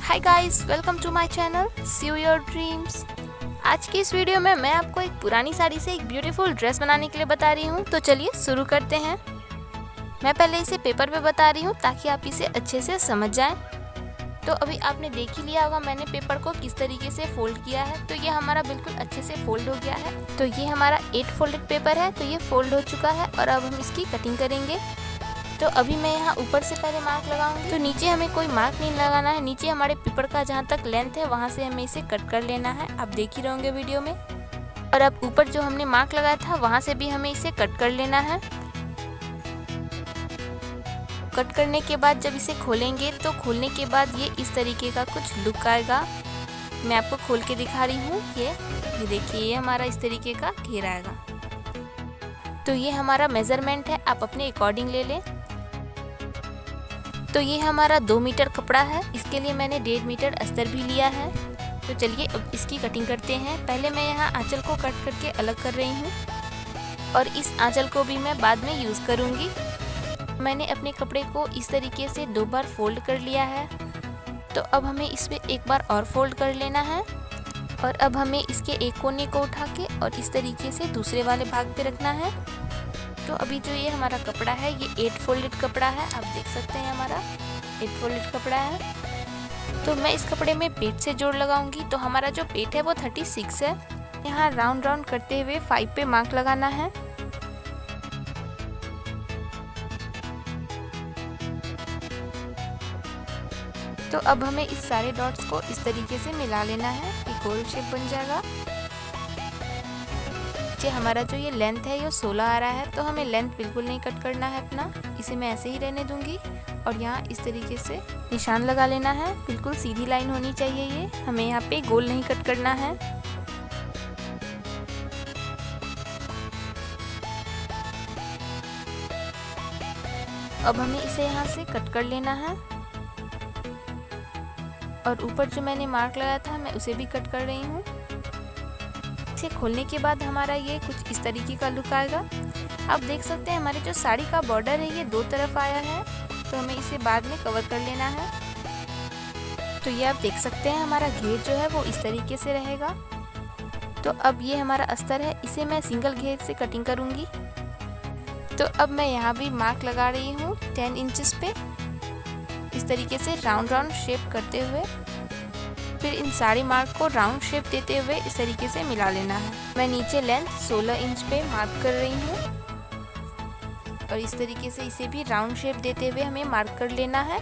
Hi guys, welcome to my channel see your dreams. आज की इस वीडियो में मैं आपको एक पुरानी साड़ी से एक ब्यूटीफुल ड्रेस बनाने के लिए बता रही हूँ। तो चलिए शुरू करते हैं। मैं पहले इसे पेपर पे बता रही हूँ ताकि आप इसे अच्छे से समझ जाएं। तो अभी आपने देख ही लिया होगा मैंने पेपर को किस तरीके से फोल्ड किया है। तो ये हमारा बिल्कुल अच्छे से फोल्ड हो गया है। तो ये हमारा 8 फोल्डेड पेपर है। तो ये फोल्ड हो चुका है और अब हम इसकी कटिंग करेंगे। तो अभी मैं यहाँ ऊपर से पहले मार्क लगाऊंगी। तो नीचे हमें कोई मार्क नहीं लगाना है। नीचे हमारे पेपर का जहाँ तक लेंथ है वहाँ से हमें इसे कट कर लेना है। आप देख ही रहोगे वीडियो में। और अब ऊपर जो हमने मार्क लगाया था वहाँ से भी हमें इसे कट कर लेना है। कट करने के बाद जब इसे खोलेंगे तो खोलने के बाद ये इस तरीके का कुछ लुक आएगा। मैं आपको खोल के दिखा रही हूँ। ये देखिए, ये हमारा इस तरीके का घेरा आएगा। तो ये हमारा मेजरमेंट है, आप अपने अकॉर्डिंग ले लें। तो ये हमारा 2 मीटर कपड़ा है। इसके लिए मैंने 1.5 मीटर अस्तर भी लिया है। तो चलिए अब इसकी कटिंग करते हैं। पहले मैं यहाँ आंचल को कट करके अलग कर रही हूँ और इस आंचल को भी मैं बाद में यूज़ करूँगी। मैंने अपने कपड़े को इस तरीके से 2 बार फोल्ड कर लिया है। तो अब हमें इसमें एक बार और फोल्ड कर लेना है और अब हमें इसके एक कोने को उठा के और इस तरीके से दूसरे वाले भाग पे रखना है। तो अभी जो ये हमारा कपड़ा है ये 8 फोल्डेड कपड़ा है। आप देख सकते हैं हमारा 8 फोल्डेड कपड़ा है। तो मैं इस कपड़े में पेट से जोड़ लगाऊंगी। तो हमारा जो पेट है वो 36 है। यहाँ राउंड राउंड करते हुए 5 पे मार्क लगाना है। तो अब हमें इस सारे डॉट्स को इस तरीके से मिला लेना है। एक गोल शेप बन जाएगा। हमारा जो ये लेंथ है ये 16 आ रहा है। तो हमें लेंथ बिल्कुल नहीं कट करना है अपना, इसे मैं ऐसे ही रहने दूंगी। और यहाँ इस तरीके से निशान लगा लेना है। बिल्कुल सीधी लाइन होनी चाहिए ये, हमें यहाँ पे गोल नहीं कट करना है। अब हमें इसे यहाँ से कट कर लेना है और ऊपर जो मैंने मार्क लगाया था मैं उसे भी कट कर रही हूँ। इसे खोलने के बाद हमारा ये कुछ इस तरीके का लुक आएगा। आप देख सकते हैं हमारी जो साड़ी का बॉर्डर है ये 2 तरफ आया है। तो हमें इसे बाद में कवर कर लेना है। तो ये आप देख सकते हैं हमारा घेर जो है वो इस तरीके से रहेगा। तो अब ये हमारा अस्तर है, इसे मैं सिंगल घेर से कटिंग करूँगी। तो अब मैं यहाँ भी मार्क लगा रही हूँ 10 इंचेस पे, इस तरीके से राउंड राउंड शेप करते हुए। फिर इन सारी मार्क को राउंड शेप देते हुए इस तरीके से मिला लेना है। मैं नीचे लेंथ 16 इंच पे मार्क कर रही हूँ और इस तरीके से इसे भी राउंड शेप देते हुए हमें मार्क कर लेना है।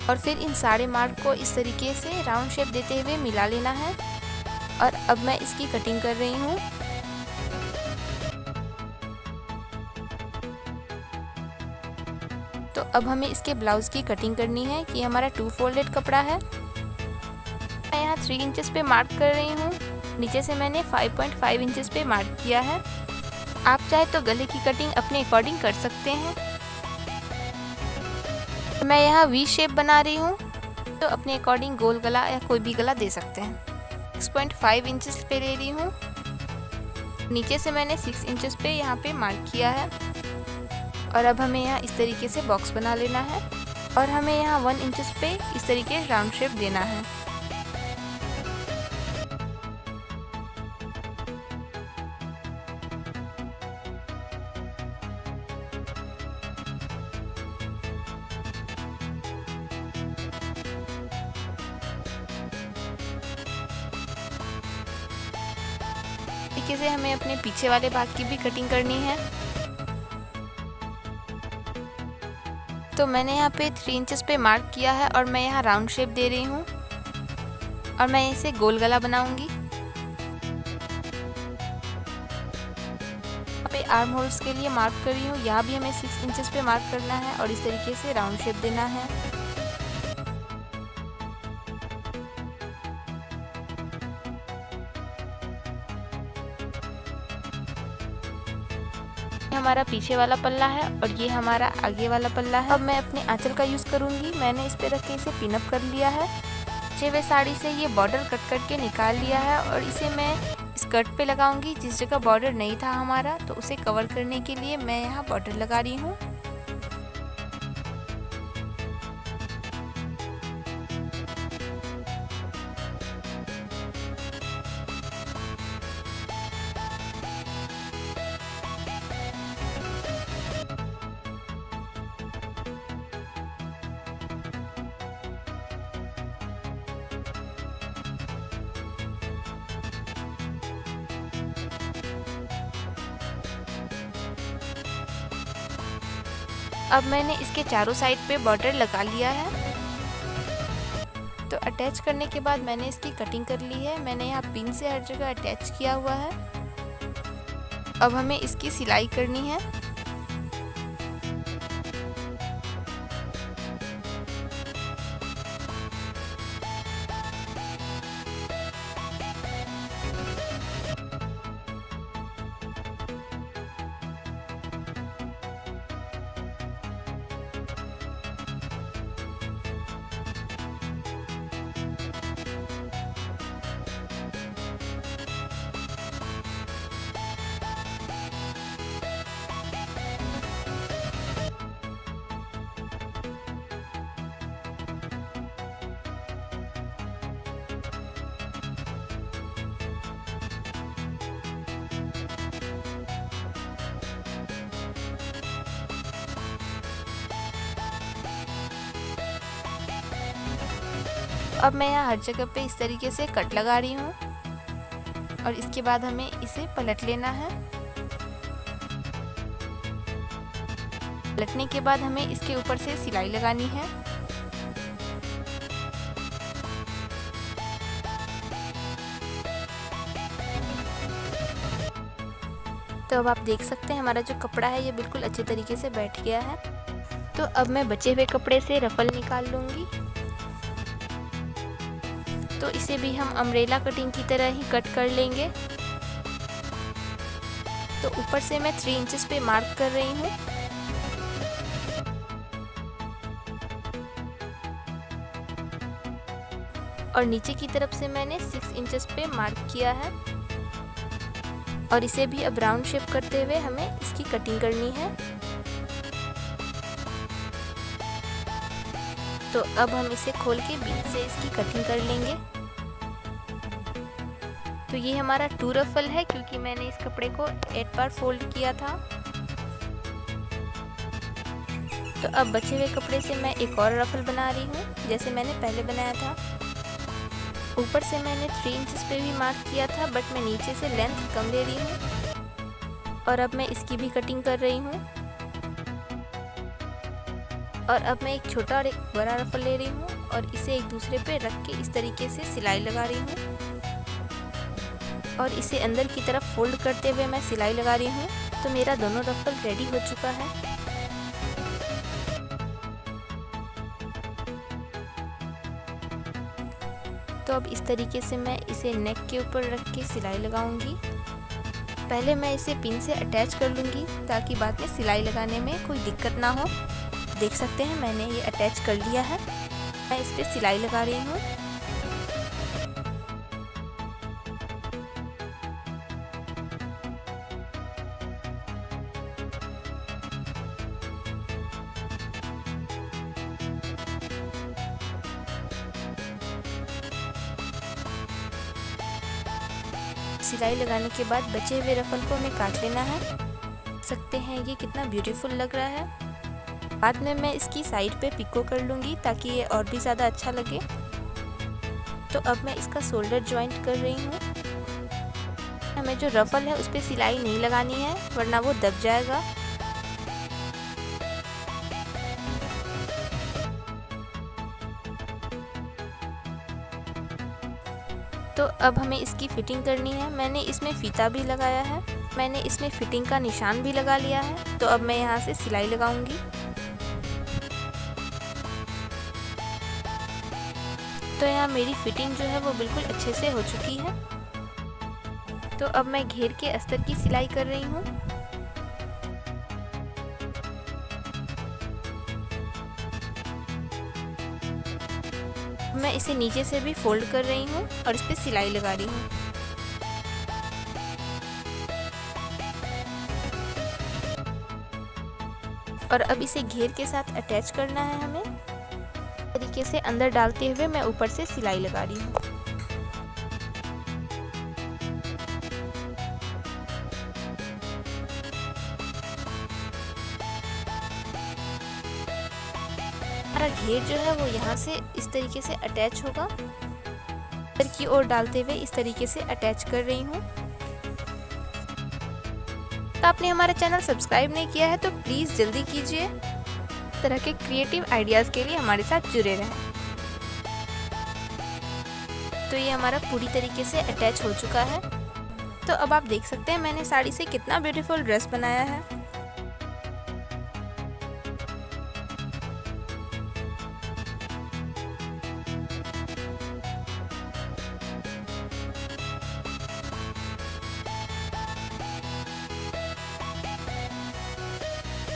और फिर इन सारे मार्क को इस तरीके से राउंड शेप देते हुए मिला लेना है। और अब मैं इसकी कटिंग कर रही हूँ। तो अब हमें इसके ब्लाउज की कटिंग करनी है कि हमारा 2 फोल्डेड कपड़ा है। मैं यहाँ 3 इंचेस पे मार्क कर रही हूँ। नीचे से मैंने 5.5 इंचेस पे मार्क किया है। आप चाहे तो गले की कटिंग अपने अकॉर्डिंग कर सकते हैं। मैं यहाँ वी शेप बना रही हूँ। तो अपने अकॉर्डिंग गोल गला या कोई भी गला दे सकते हैं। 6.5 इंचेस पे ले रही हूँ। नीचे से मैंने 6 इंचेस पे यहाँ पे मार्क किया है। और अब हमें यहाँ इस तरीके से बॉक्स बना लेना है और हमें यहाँ 1 इंचेस पे इस तरीके राउंड शेप देना है। तरीके से हमें अपने पीछे वाले भाग की भी कटिंग करनी है। तो मैंने यहाँ पे 3 इंचेस पे मार्क किया है और मैं यहाँ राउंड शेप दे रही हूँ और मैं इसे गोल गला बनाऊंगी। यहाँ पे आर्म होल्स के लिए मार्क कर रही हूँ। यहाँ भी हमें 6 इंचेस पे मार्क करना है और इस तरीके से राउंड शेप देना है। हमारा पीछे वाला पल्ला है और ये हमारा आगे वाला पल्ला है। अब मैं अपने आंचल का यूज़ करूँगी। मैंने इस पे रख के इसे पिन अप कर लिया है। 6वें साड़ी से ये बॉर्डर कट करके निकाल लिया है और इसे मैं इस स्कर्ट पे लगाऊंगी। जिस जगह बॉर्डर नहीं था हमारा तो उसे कवर करने के लिए मैं यहाँ बॉर्डर लगा रही हूँ। अब मैंने इसके चारों साइड पे बॉर्डर लगा लिया है। तो अटैच करने के बाद मैंने इसकी कटिंग कर ली है। मैंने यहाँ पिन से हर जगह अटैच किया हुआ है। अब हमें इसकी सिलाई करनी है। अब मैं यहाँ हर जगह पे इस तरीके से कट लगा रही हूँ और इसके बाद हमें इसे पलट लेना है। पलटने के बाद हमें इसके ऊपर से सिलाई लगानी है। तो अब आप देख सकते हैं हमारा जो कपड़ा है ये बिल्कुल अच्छे तरीके से बैठ गया है। तो अब मैं बचे हुए कपड़े से रफल निकाल लूँगी। तो इसे भी हम अम्ब्रेला कटिंग की तरह ही कट कर लेंगे। तो ऊपर से मैं 3 इंचेस पे मार्क कर रही हूँ। और नीचे की तरफ से मैंने 6 इंचेस पे मार्क किया है। और इसे भी अब राउंड शेप करते हुए हमें इसकी कटिंग करनी है। तो अब हम इसे खोल के बीच से इसकी कटिंग कर लेंगे। तो ये हमारा 2 रफल है क्योंकि मैंने इस कपड़े को 8 बार फोल्ड किया था। तो अब बचे हुए कपड़े से मैं एक और रफल बना रही हूँ जैसे मैंने पहले बनाया था। ऊपर से मैंने 3 इंचेस पे भी मार्क किया था बट मैं नीचे से लेंथ कम ले रही हूँ। और अब मैं इसकी भी कटिंग कर रही हूँ। और अब मैं एक छोटा और एक बड़ा रफल ले रही हूँ और इसे एक दूसरे पे रख के इस तरीके से सिलाई लगा रही हूँ। और इसे अंदर की तरफ फोल्ड करते हुए मैं सिलाई लगा रही हूँ। तो मेरा दोनों रफल रेडी हो चुका है। तो अब इस तरीके से मैं इसे नेक के ऊपर रख के सिलाई लगाऊंगी। पहले मैं इसे पिन से अटैच कर लूँगी ताकि बाद में सिलाई लगाने में कोई दिक्कत ना हो। देख सकते हैं मैंने ये अटैच कर लिया है। मैं इस पर सिलाई लगा रही हूँ। सिलाई लगाने के बाद बचे हुए रफल को हमें काट लेना है। देख सकते हैं ये कितना ब्यूटीफुल लग रहा है। बाद में मैं इसकी साइड पे पिको कर लूँगी ताकि ये और भी ज़्यादा अच्छा लगे। तो अब मैं इसका शोल्डर जॉइंट कर रही हूँ। हमें जो रफल है उस पर सिलाई नहीं लगानी है वरना वो दब जाएगा। तो अब हमें इसकी फिटिंग करनी है। मैंने इसमें फीता भी लगाया है। मैंने इसमें फिटिंग का निशान भी लगा लिया है। तो अब मैं यहाँ से सिलाई लगाऊंगी। तो यहाँ मेरी फिटिंग जो है वो बिल्कुल अच्छे से हो चुकी है। तो अब मैं घेर के अस्तर की सिलाई कर रही हूँ। मैं इसे नीचे से भी फोल्ड कर रही हूँ और इस पर सिलाई लगा रही हूँ। और अब इसे घेर के साथ अटैच करना है हमें। इस तरीके से अंदर डालते हुए मैं ऊपर से सिलाई लगा रही हूँ। हमारा घेर जो है वो यहाँ से इस तरीके से अटैच होगा। अंदर की ओर डालते हुए इस तरीके से अटैच कर रही हूँ। तो आपने हमारा चैनल सब्सक्राइब नहीं किया है तो प्लीज़ जल्दी कीजिए। इस तरह के क्रिएटिव आइडियाज़ के लिए हमारे साथ जुड़े रहें। तो ये हमारा पूरी तरीके से अटैच हो चुका है। तो अब आप देख सकते हैं मैंने साड़ी से कितना ब्यूटीफुल ड्रेस बनाया है।